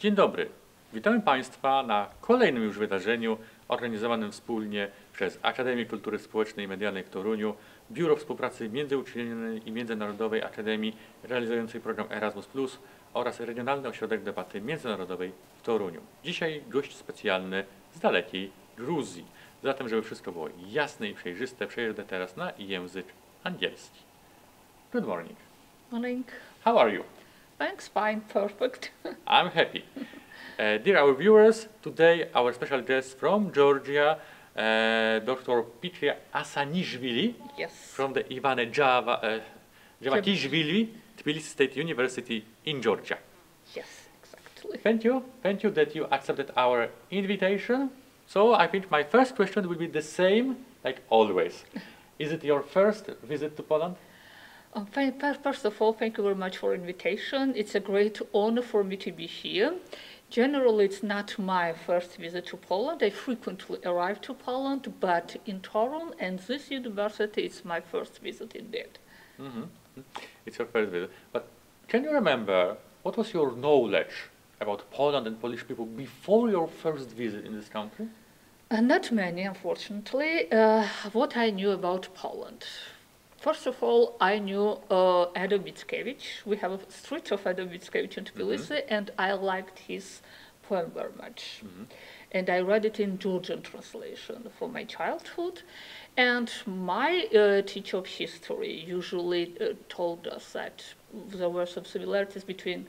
Dzień dobry. Witamy Państwa na kolejnym już wydarzeniu organizowanym wspólnie przez Akademię Kultury Społecznej i Medialnej w Toruniu, Biuro Współpracy Międzyuczelnianej i Międzynarodowej Akademii realizującej program Erasmus+ oraz Regionalny Ośrodek Debaty Międzynarodowej w Toruniu. Dzisiaj gość specjalny z dalekiej Gruzji. Zatem, żeby wszystko było jasne i przejrzyste, przejdę teraz na język angielski. Good morning. Morning. How are you? Thanks, fine, perfect. I'm happy. Dear our viewers, today our special guest from Georgia, Dr. Pikria Asanishvili, Yes. from the Ivane Javakishvili, Tbilisi State University in Georgia. Yes, exactly. Thank you that you accepted our invitation. So I think my first question will be the same like always. Is it your first visit to Poland? First of all, thank you very much for invitation. It's a great honor for me to be here. Generally, it's not my first visit to Poland. I frequently arrive to Poland, but in Torun and this university, it's my first visit indeed. Mm-hmm. It's your first visit. But can you remember what was your knowledge about Poland and Polish people before your first visit in this country? Not many, unfortunately. What I knew about Poland. First of all, I knew Adam Mickiewicz. We have a street of Adam Mickiewicz in Tbilisi, and I liked his poem very much. And I read it in Georgian translation for my childhood. And my teacher of history usually told us that there were some similarities between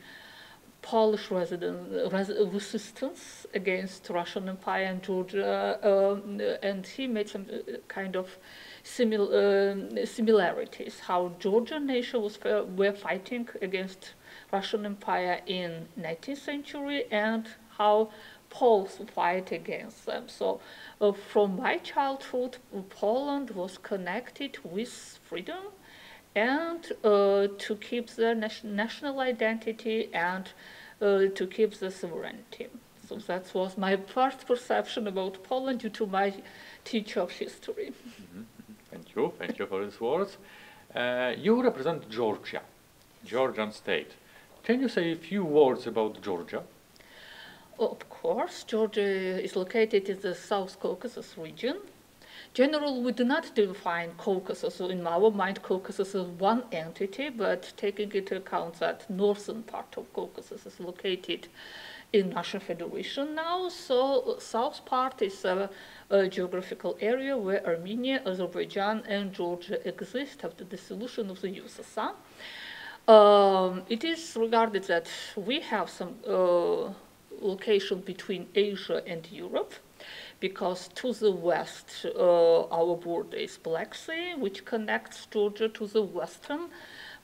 Polish resistance against Russian Empire and Georgia, and he made some kind of similarities, how Georgian nation were fighting against Russian Empire in 19th century and how Poles fight against them. So from my childhood, Poland was connected with freedom and to keep the national identity and to keep the sovereignty. So that was my first perception about Poland due to my teacher of history. Thank you for these words. You represent Georgia, Georgian state. Can you say a few words about Georgia? Of course, Georgia is located in the South Caucasus region. Generally, we do not define Caucasus, so in our mind, Caucasus is one entity, but taking into account that northern part of Caucasus is located in Russian Federation now, so south part is a geographical area where Armenia, Azerbaijan, and Georgia exist after the dissolution of the USSR. It is regarded that we have some location between Asia and Europe, because to the west, our border is Black Sea, which connects Georgia to the western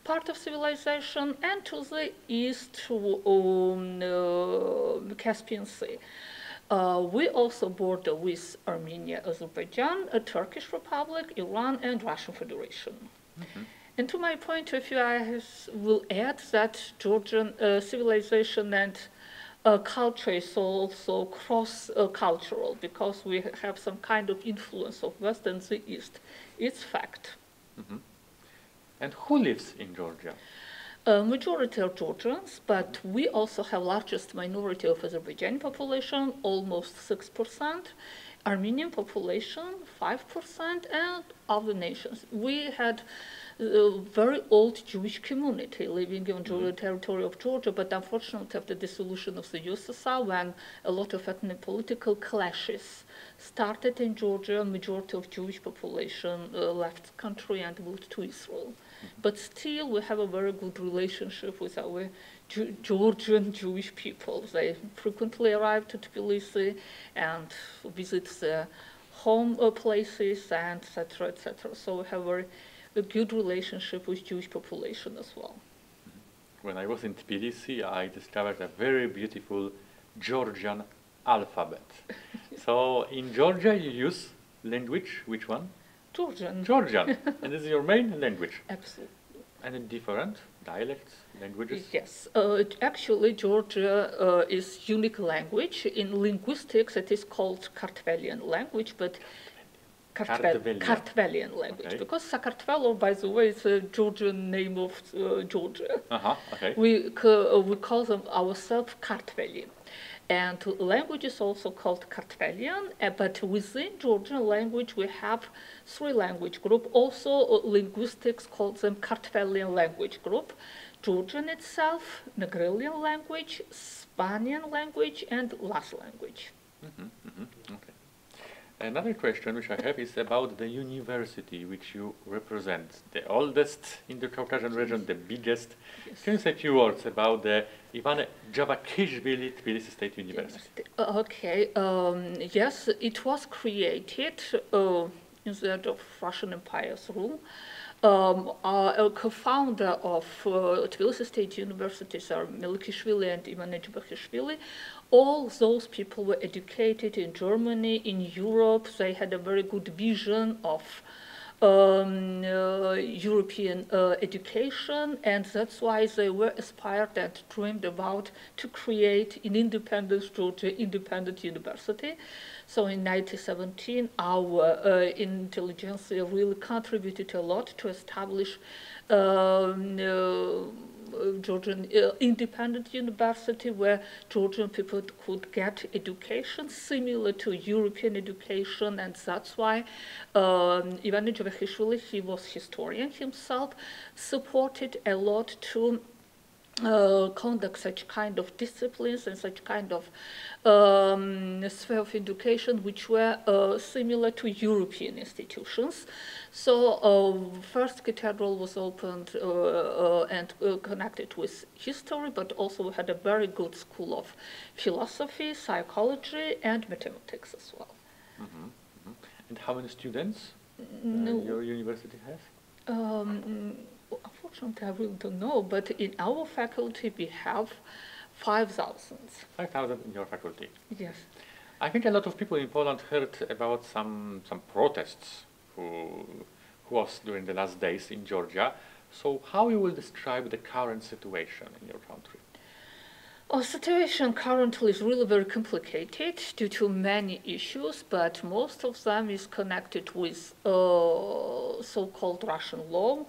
part of civilization, and to the east, Caspian Sea. We also border with Armenia, Azerbaijan, a Turkish Republic, Iran, and Russian Federation. And to my point of view, I will add that Georgian civilization and culture is also cross-cultural, because we have some kind of influence of West and the East. It's fact. And who lives in Georgia? Majority are Georgians, but we also have largest minority of Azerbaijani population, almost 6%, Armenian population, 5%, and other nations. We had a very old Jewish community living on the territory of Georgia, but unfortunately after the dissolution of the USSR, when a lot of ethnic political clashes started in Georgia, majority of Jewish population left the country and moved to Israel. But still we have a very good relationship with our Georgian Jewish people. They frequently arrive to Tbilisi and visit the home places and etc., etc. So we have a good relationship with Jewish population as well. When I was in Tbilisi, I discovered a very beautiful Georgian alphabet. So in Georgia you use language, which one? Georgian. Georgian. And this is your main language? Absolutely. Any different dialects, languages? Yes. Actually, Georgia is unique language. In linguistics, it is called Kartvelian language, but Kartvelian language, okay. Because Sakartvelo, by the way, is a Georgian name of Georgia. Okay. We call them ourselves Kartveli. And language is also called Kartvelian, but within Georgian language we have three language groups. Also linguistics calls them Kartvelian language group. Georgian itself, Negrilian language, Spanian language, and Las language. Okay. Another question which I have is about the university which you represent, the oldest in the Caucasian region, the biggest. Yes. Can you say a few words about the Ivan Javakishvili Tbilisi State University? Okay, yes, it was created instead of Russian Empire's rule. A co-founder of Tbilisi State Universities are Melikishvili and Ivan Javakishvili. All those people were educated in Germany, in Europe. They had a very good vision of European education, and that's why they were aspired and dreamed about to create in independent Georgia independent university. So in 1917, our intelligentsia really contributed a lot to establish Georgian independent university where Georgian people could get education similar to European education, and that's why Ivan Javakishvili, he was historian himself, supported a lot to conduct such kind of disciplines and such kind of sphere of education which were similar to European institutions. So first cathedral was opened and connected with history, but also we had a very good school of philosophy, psychology, and mathematics as well. And how many students your university has? Unfortunately, I really don't know, but in our faculty we have 5,000. 5,000 in your faculty. Yes. I think a lot of people in Poland heard about some protests who was during the last days in Georgia. So how you will describe the current situation in your country? Our situation currently is really very complicated due to many issues, but most of them is connected with so-called Russian law,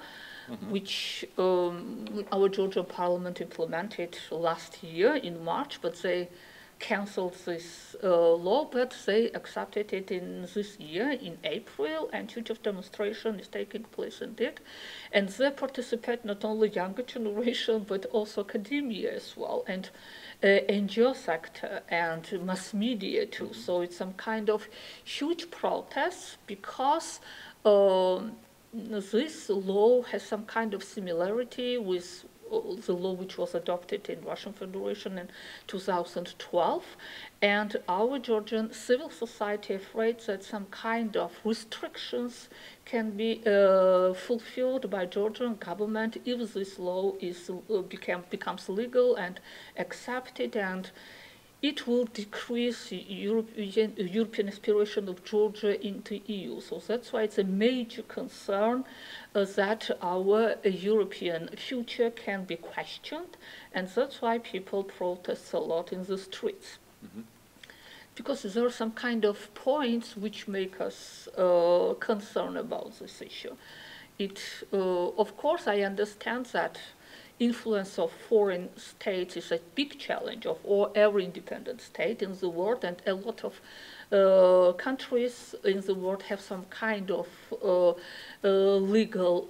which our Georgian parliament implemented last year in March, but they cancelled this law, but they accepted it in this year, in April, and huge demonstration is taking place in it. And they participate not only younger generation, but also academia as well, and NGO sector and mass media too. So it's some kind of huge protest because this law has some kind of similarity with the law which was adopted in Russian Federation in 2012, and our Georgian civil society afraid that some kind of restrictions can be fulfilled by Georgian government if this law is becomes legal and accepted, and it will decrease European aspiration of Georgia into EU. So that's why it's a major concern that our European future can be questioned, and that's why people protest a lot in the streets. Because there are some kind of points which make us concerned about this issue. Of course, I understand that influence of foreign states is a big challenge of every independent state in the world, and a lot of countries in the world have some kind of legal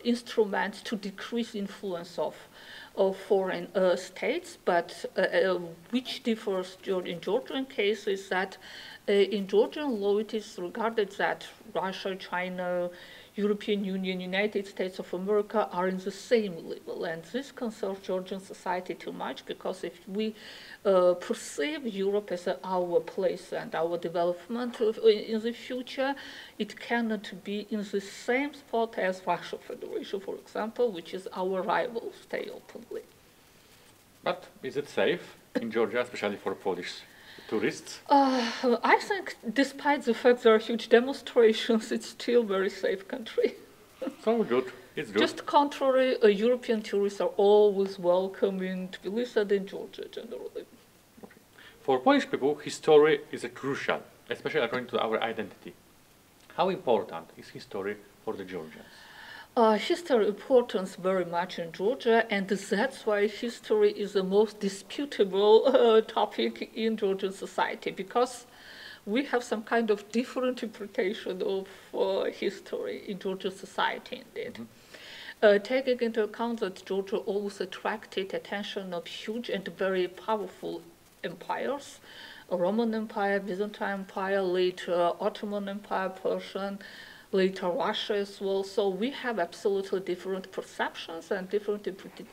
instruments to decrease influence of foreign states, but which differs in Georgian case is that in Georgian law it is regarded that Russia, China, European Union, United States of America are in the same level, and this concerns Georgian society too much, because if we perceive Europe as our place and our development in the future, it cannot be in the same spot as Russian Federation, for example, which is our rival, stay openly. But is it safe in Georgia, especially for Polish tourists? I think, despite the fact there are huge demonstrations, it's still a very safe country. So good, it's good. Just contrary, European tourists are always welcome in Tbilisi and in Georgia generally. Okay. For Polish people, history is crucial, especially according to our identity. How important is history for the Georgians? History importance very much in Georgia, and that's why history is the most disputable topic in Georgian society, because we have some kind of different interpretation of history in Georgian society indeed. Taking into account that Georgia always attracted attention of huge and very powerful empires, Roman Empire, Byzantine Empire, later Ottoman Empire, Persian, later Russia as well. So we have absolutely different perceptions and different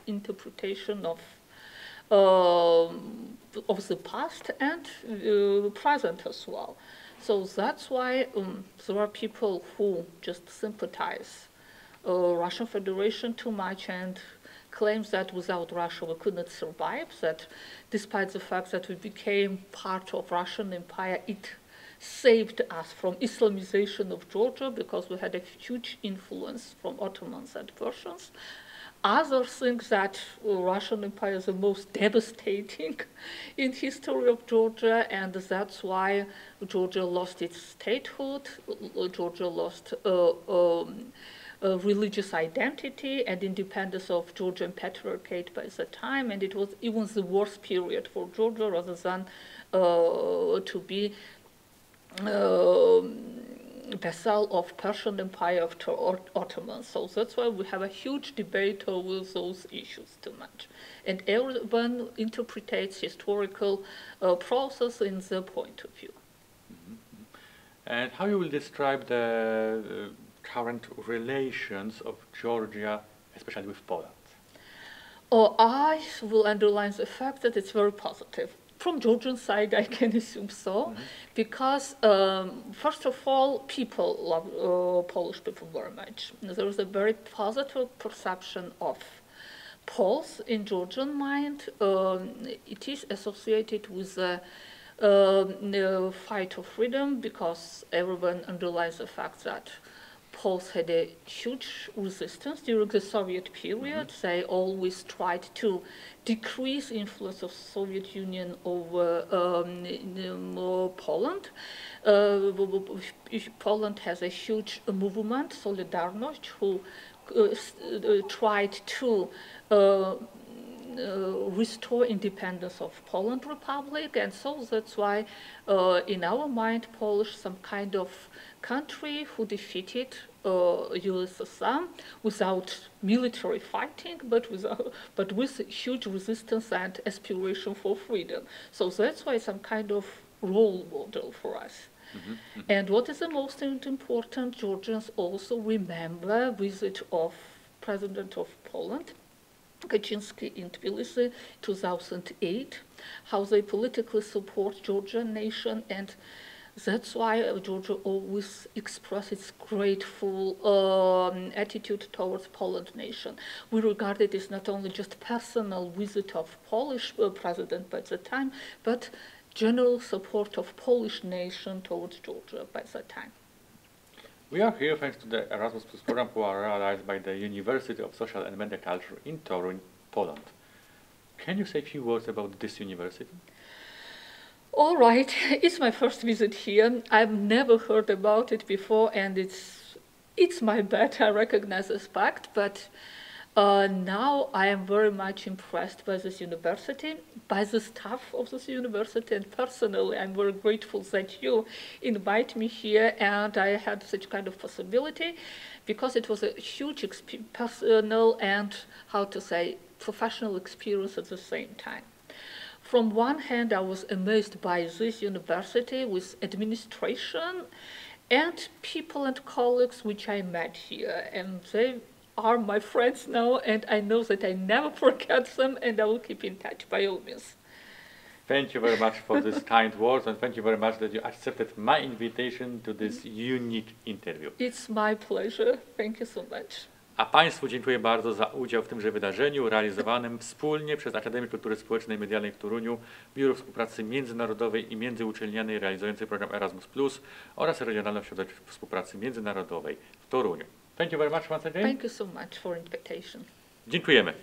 interpretation of the past and present as well. So that's why there are people who just sympathize Russian Federation too much and claims that without Russia we could not survive, that despite the fact that we became part of Russian Empire, it saved us from Islamization of Georgia because we had a huge influence from Ottomans and Persians. Others think that Russian Empire is the most devastating in history of Georgia, and that's why Georgia lost its statehood, Georgia lost religious identity and independence of Georgian Patriarchate by the time, and it was even the worst period for Georgia rather than to be vassal of Persian Empire of Ottomans. So that's why we have a huge debate over those issues too much. And everyone interprets historical process in their point of view. And how you will describe the current relations of Georgia, especially with Poland? I will underline the fact that it's very positive. From Georgian side, I can assume so, because first of all, people love Polish people very much. There is a very positive perception of Poles in Georgian mind. It is associated with the fight of freedom, because everyone underlines the fact that Poles had a huge resistance during the Soviet period. They always tried to decrease influence of Soviet Union over Poland. Poland has a huge movement, Solidarność, who tried to restore independence of Poland Republic, and so that's why in our mind Polish some kind of country who defeated USSR without military fighting, but with huge resistance and aspiration for freedom. So that's why some kind of role model for us. And what is the most important, Georgians also remember visit of President of Poland, Kaczynski, in Tbilisi, 2008, how they politically support Georgian nation, and that's why Georgia always expresses its grateful attitude towards Poland nation. We regard it as not only just personal visit of Polish president by the time, but general support of Polish nation towards Georgia by that time. We are here thanks to the Erasmus Plus program who are realized by the University of Social and Media Culture in Toruń, Poland. Can you say a few words about this university? All right, it's my first visit here. I've never heard about it before, and it's my bad, I recognize this fact, but now I am very much impressed by this university, by the staff of this university, and personally I'm very grateful that you invite me here and I had such kind of possibility, because it was a huge personal and, how to say, professional experience at the same time. From one hand, I was amazed by this university with administration and people and colleagues which I met here, and they are my friends now, and I know that I never forget them, and I will keep in touch by all means. Thank you very much for this kind words, and thank you very much that you accepted my invitation to this unique interview. It's my pleasure. Thank you so much. A Państwu dziękuję bardzo za udział w tymże wydarzeniu realizowanym wspólnie przez Akademię Kultury Społecznej i Medialnej w Toruniu, Biuro Współpracy Międzynarodowej i Międzyuczelnianej realizującej program Erasmus+ oraz Regionalne Ośrodek Współpracy Międzynarodowej w Toruniu. Thank you very much once again. Thank you so much for invitation. Dziękujemy.